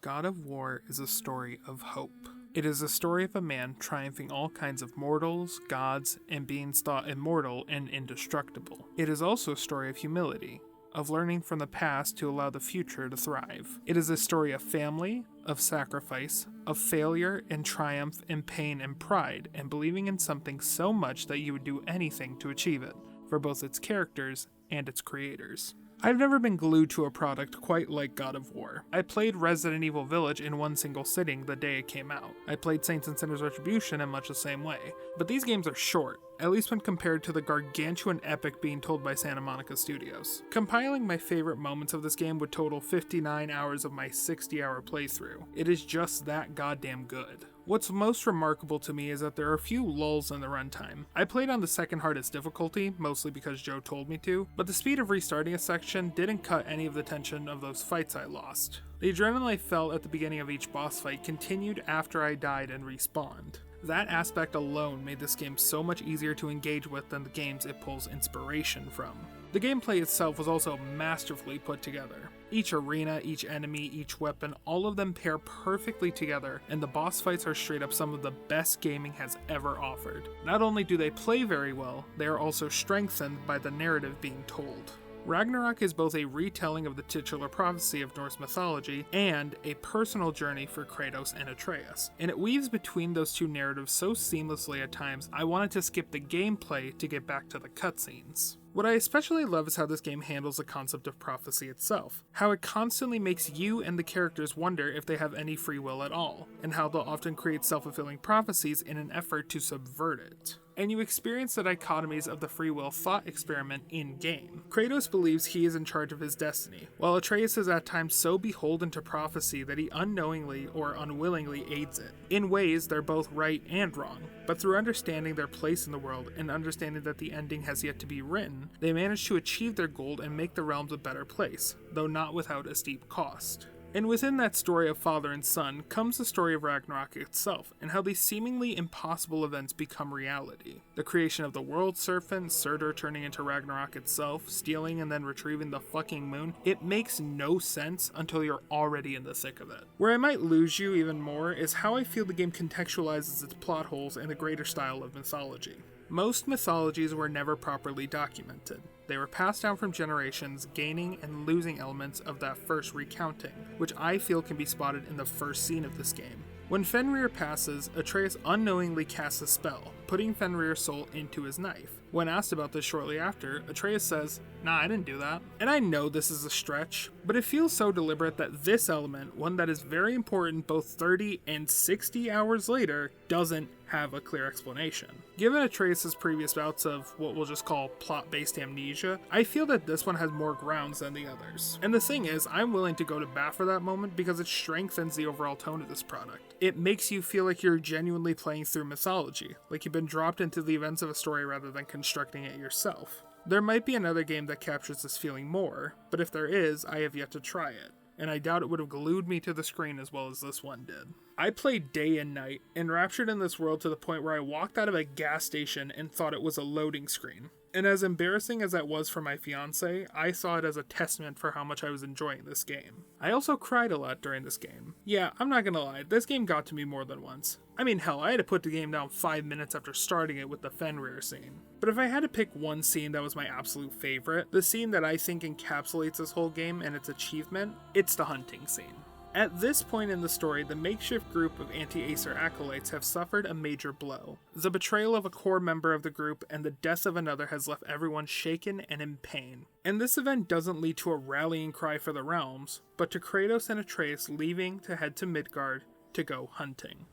God of War is a story of hope. It is a story of a man triumphing all kinds of mortals, gods, and beings thought immortal and indestructible. It is also a story of humility, of learning from the past to allow the future to thrive. It is a story of family, of sacrifice, of failure and triumph and pain and pride, and believing in something so much that you would do anything to achieve it, for both its characters and its creators. I've never been glued to a product quite like God of War. I played Resident Evil Village in one single sitting the day it came out. I played Saints and Sinners Retribution in much the same way. But these games are short, at least when compared to the gargantuan epic being told by Santa Monica Studios. Compiling my favorite moments of this game would total 59 hours of my 60-hour playthrough. It is just that goddamn good. What's most remarkable to me is that there are a few lulls in the runtime. I played on the second hardest difficulty, mostly because Joe told me to, but the speed of restarting a section didn't cut any of the tension of those fights I lost. The adrenaline I felt at the beginning of each boss fight continued after I died and respawned. That aspect alone made this game so much easier to engage with than the games it pulls inspiration from. The gameplay itself was also masterfully put together. Each arena, each enemy, each weapon, all of them pair perfectly together, and the boss fights are straight up some of the best gaming has ever offered. Not only do they play very well, they are also strengthened by the narrative being told. Ragnarök is both a retelling of the titular prophecy of Norse mythology and a personal journey for Kratos and Atreus, and it weaves between those two narratives so seamlessly at times I wanted to skip the gameplay to get back to the cutscenes. What I especially love is how this game handles the concept of prophecy itself, how it constantly makes you and the characters wonder if they have any free will at all, and how they'll often create self-fulfilling prophecies in an effort to subvert it. And you experience the dichotomies of the free will thought experiment in-game. Kratos believes he is in charge of his destiny, while Atreus is at times so beholden to prophecy that he unknowingly or unwillingly aids it. In ways, they're both right and wrong, but through understanding their place in the world and understanding that the ending has yet to be written, they manage to achieve their goal and make the realms a better place, though not without a steep cost. And within that story of father and son comes the story of Ragnarök itself, and how these seemingly impossible events become reality. The creation of the world serpent, Surtur turning into Ragnarök itself, stealing and then retrieving the fucking moon, it makes no sense until you're already in the thick of it. Where I might lose you even more is how I feel the game contextualizes its plot holes in the greater style of mythology. Most mythologies were never properly documented. They were passed down from generations, gaining and losing elements of that first recounting, which I feel can be spotted in the first scene of this game. When Fenrir passes, Atreus unknowingly casts a spell, putting Fenrir's soul into his knife. When asked about this shortly after, Atreus says, "Nah, I didn't do that." And I know this is a stretch, but it feels so deliberate that this element, one that is very important both 30 and 60 hours later, doesn't have a clear explanation. Given Atreus' previous bouts of what we'll just call plot-based amnesia, I feel that this one has more grounds than the others. And the thing is, I'm willing to go to bat for that moment because it strengthens the overall tone of this product. It makes you feel like you're genuinely playing through mythology, like you've been dropped into the events of a story rather than constructing it yourself. There might be another game that captures this feeling more, but if there is, I have yet to try it, and I doubt it would have glued me to the screen as well as this one did. I played day and night, enraptured in this world to the point where I walked out of a gas station and thought it was a loading screen. And as embarrassing as that was for my fiancé, I saw it as a testament for how much I was enjoying this game. I also cried a lot during this game. Yeah, I'm not gonna lie, this game got to me more than once. I mean, hell, I had to put the game down 5 minutes after starting it with the Fenrir scene. But if I had to pick one scene that was my absolute favorite, the scene that I think encapsulates this whole game and its achievement, it's the hunting scene. At this point in the story, the makeshift group of anti-Acer acolytes have suffered a major blow. The betrayal of a core member of the group and the death of another has left everyone shaken and in pain. And this event doesn't lead to a rallying cry for the realms, but to Kratos and Atreus leaving to head to Midgard to go hunting.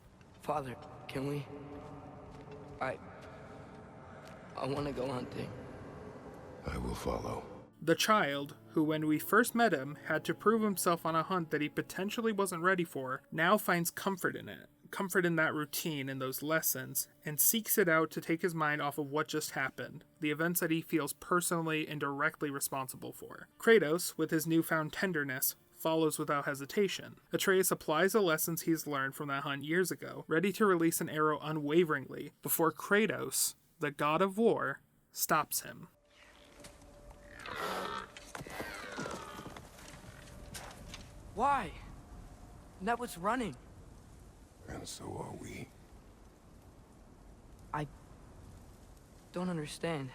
Father, can we? I want to go hunting. I will follow. The child, who when we first met him had to prove himself on a hunt that he potentially wasn't ready for, now finds comfort in it. Comfort in that routine and those lessons, and seeks it out to take his mind off of what just happened, the events that he feels personally and directly responsible for. Kratos, with his newfound tenderness, follows without hesitation. Atreus applies the lessons he's learned from that hunt years ago, ready to release an arrow unwaveringly, before Kratos, the god of war, stops him. Why? that was running. And so are we. I don't understand.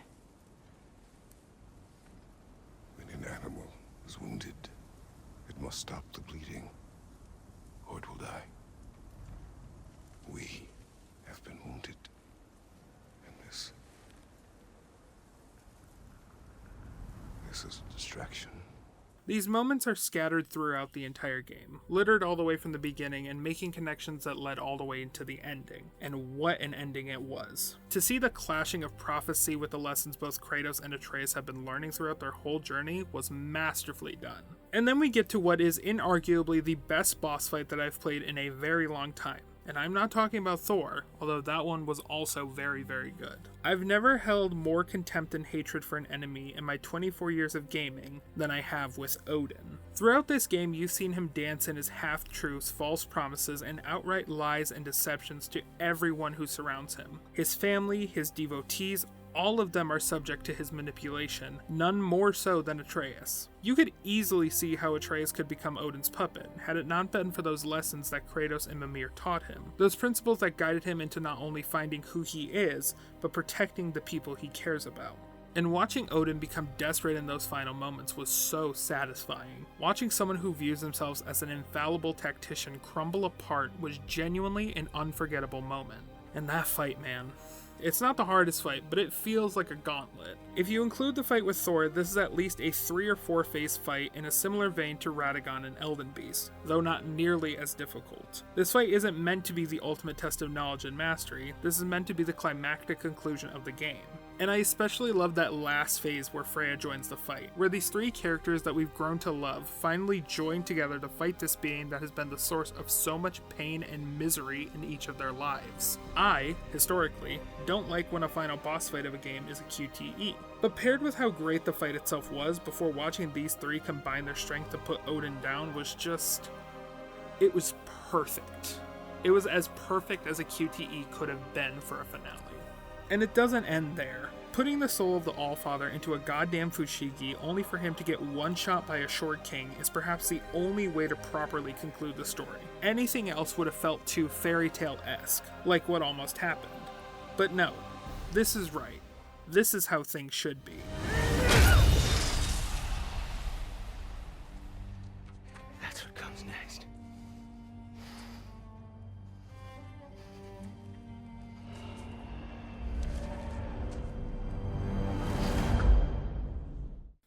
When an animal is wounded, it must stop the bleeding, or it will die. We have been wounded. And this is a distraction. These moments are scattered throughout the entire game, littered all the way from the beginning and making connections that led all the way into the ending. And what an ending it was. To see the clashing of prophecy with the lessons both Kratos and Atreus have been learning throughout their whole journey was masterfully done. And then we get to what is inarguably the best boss fight that I've played in a very long time. And I'm not talking about Thor, although that one was also very, very good. I've never held more contempt and hatred for an enemy in my 24 years of gaming than I have with Odin. Throughout this game, you've seen him dance in his half-truths, false promises, and outright lies and deceptions to everyone who surrounds him. His family, his devotees, all of them are subject to his manipulation, none more so than Atreus. You could easily see how Atreus could become Odin's puppet, had it not been for those lessons that Kratos and Mimir taught him. Those principles that guided him into not only finding who he is, but protecting the people he cares about. And watching Odin become desperate in those final moments was so satisfying. Watching someone who views themselves as an infallible tactician crumble apart was genuinely an unforgettable moment. And that fight, man. It's not the hardest fight, but it feels like a gauntlet. If you include the fight with Thor, this is at least a 3 or 4 phase fight in a similar vein to Radagon and Elden Beast, though not nearly as difficult. This fight isn't meant to be the ultimate test of knowledge and mastery, this is meant to be the climactic conclusion of the game. And I especially love that last phase where Freya joins the fight, where these 3 characters that we've grown to love finally join together to fight this being that has been the source of so much pain and misery in each of their lives. I, historically, don't like when a final boss fight of a game is a QTE. But paired with how great the fight itself was, before watching these 3 combine their strength to put Odin down was just... it was perfect. It was as perfect as a QTE could have been for a finale. And it doesn't end there. Putting the soul of the Allfather into a goddamn Fushigi only for him to get one shot by a short king is perhaps the only way to properly conclude the story. Anything else would have felt too fairy tale-esque, like what almost happened. But no, this is right. This is how things should be. That's what comes next.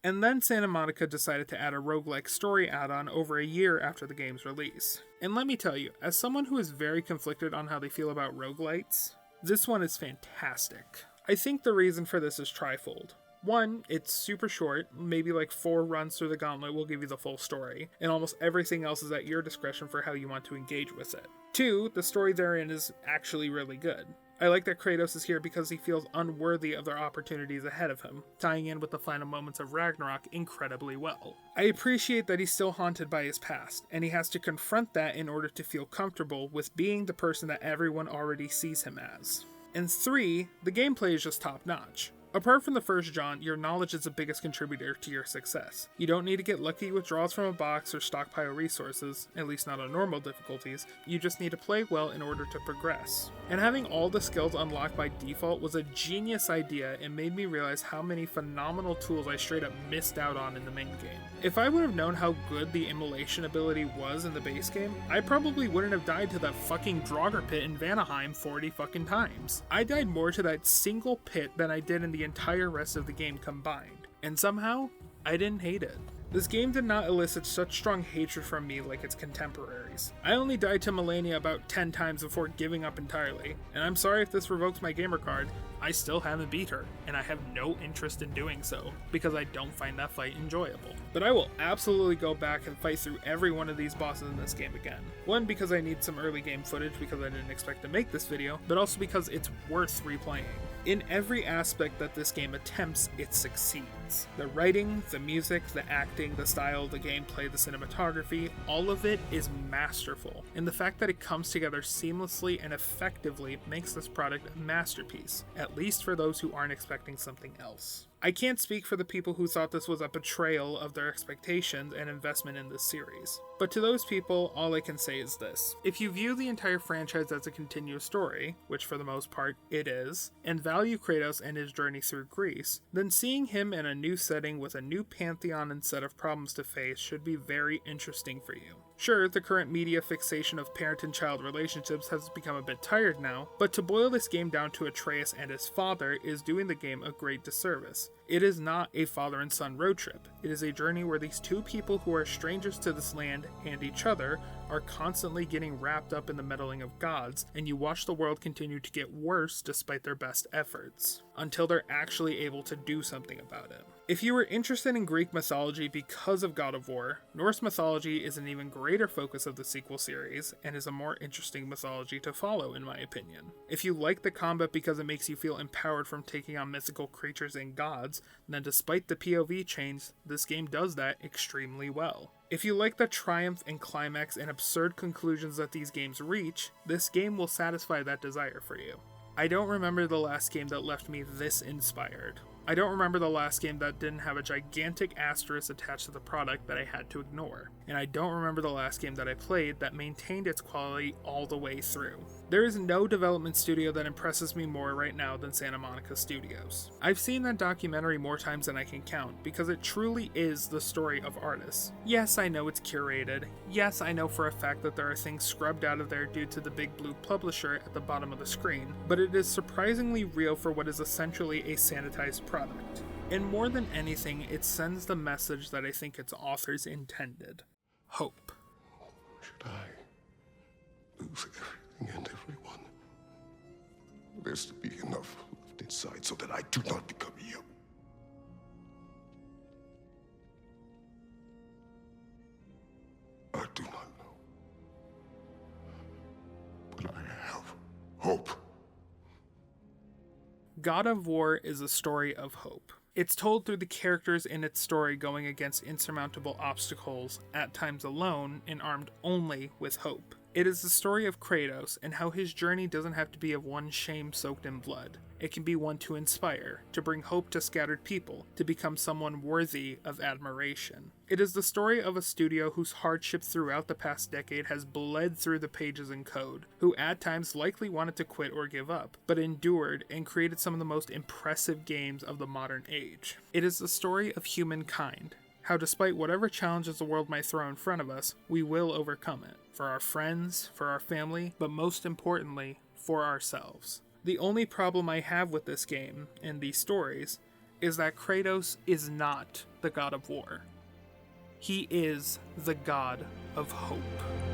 And then Santa Monica decided to add a roguelike story add-on over a year after the game's release. And let me tell you, as someone who is very conflicted on how they feel about roguelites, this one is fantastic. I think the reason for this is trifold. 1, it's super short, maybe like 4 runs through the gauntlet will give you the full story, and almost everything else is at your discretion for how you want to engage with it. 2, the story therein is actually really good. I like that Kratos is here because he feels unworthy of their opportunities ahead of him, tying in with the final moments of Ragnarök incredibly well. I appreciate that he's still haunted by his past, and he has to confront that in order to feel comfortable with being the person that everyone already sees him as. And 3, the gameplay is just top-notch. Apart from the first jaunt, your knowledge is the biggest contributor to your success. You don't need to get lucky with draws from a box or stockpile resources, at least not on normal difficulties, you just need to play well in order to progress. And having all the skills unlocked by default was a genius idea and made me realize how many phenomenal tools I straight up missed out on in the main game. If I would have known how good the immolation ability was in the base game, I probably wouldn't have died to that fucking Draugr pit in Vanaheim 40 fucking times. I died more to that single pit than I did in the entire rest of the game combined, and somehow, I didn't hate it. This game did not elicit such strong hatred from me like its contemporaries. I only died to Malenia about 10 times before giving up entirely, and I'm sorry if this revokes my gamer card, I still haven't beat her, and I have no interest in doing so, because I don't find that fight enjoyable. But I will absolutely go back and fight through every one of these bosses in this game again. 1, because I need some early game footage because I didn't expect to make this video, but also because it's worth replaying. In every aspect that this game attempts, it succeeds. The writing, the music, the acting, the style, the gameplay, the cinematography, all of it is masterful. And the fact that it comes together seamlessly and effectively makes this product a masterpiece, at least for those who aren't expecting something else. I can't speak for the people who thought this was a betrayal of their expectations and investment in this series. But to those people, all I can say is this. If you view the entire franchise as a continuous story, which for the most part it is, and value Kratos and his journey through Greece, then seeing him in a new setting with a new pantheon and set of problems to face should be very interesting for you. Sure, the current media fixation of parent and child relationships has become a bit tired now, but to boil this game down to Atreus and his father is doing the game a great disservice. It is not a father and son road trip. It is a journey where these two people who are strangers to this land and each other are constantly getting wrapped up in the meddling of gods, and you watch the world continue to get worse despite their best efforts, until they're actually able to do something about it. If you were interested in Greek mythology because of God of War, Norse mythology is an even greater focus of the sequel series, and is a more interesting mythology to follow in my opinion. If you like the combat because it makes you feel empowered from taking on mythical creatures and gods, then despite the POV change, this game does that extremely well. If you like the triumph and climax and absurd conclusions that these games reach, this game will satisfy that desire for you. I don't remember the last game that left me this inspired. I don't remember the last game that didn't have a gigantic asterisk attached to the product that I had to ignore. And I don't remember the last game that I played that maintained its quality all the way through. There is no development studio that impresses me more right now than Santa Monica Studios. I've seen that documentary more times than I can count because it truly is the story of artists. Yes, I know it's curated. Yes, I know for a fact that there are things scrubbed out of there due to the big blue publisher at the bottom of the screen, but it is surprisingly real for what is essentially a sanitized product. And more than anything, it sends the message that I think its authors intended. Hope. Should I lose everything and everyone? There's to be enough left inside so that I do not become you. I do not know. But I have hope. God of War is a story of hope. It's told through the characters in its story going against insurmountable obstacles, at times alone and armed only with hope. It is the story of Kratos and how his journey doesn't have to be of one shame soaked in blood. It can be one to inspire, to bring hope to scattered people, to become someone worthy of admiration. It is the story of a studio whose hardship throughout the past decade has bled through the pages and code, who at times likely wanted to quit or give up, but endured and created some of the most impressive games of the modern age. It is the story of humankind, how despite whatever challenges the world might throw in front of us, we will overcome it. For our friends, for our family, but most importantly, for ourselves. The only problem I have with this game, and these stories, is that Kratos is not the God of War. He is the God of hope.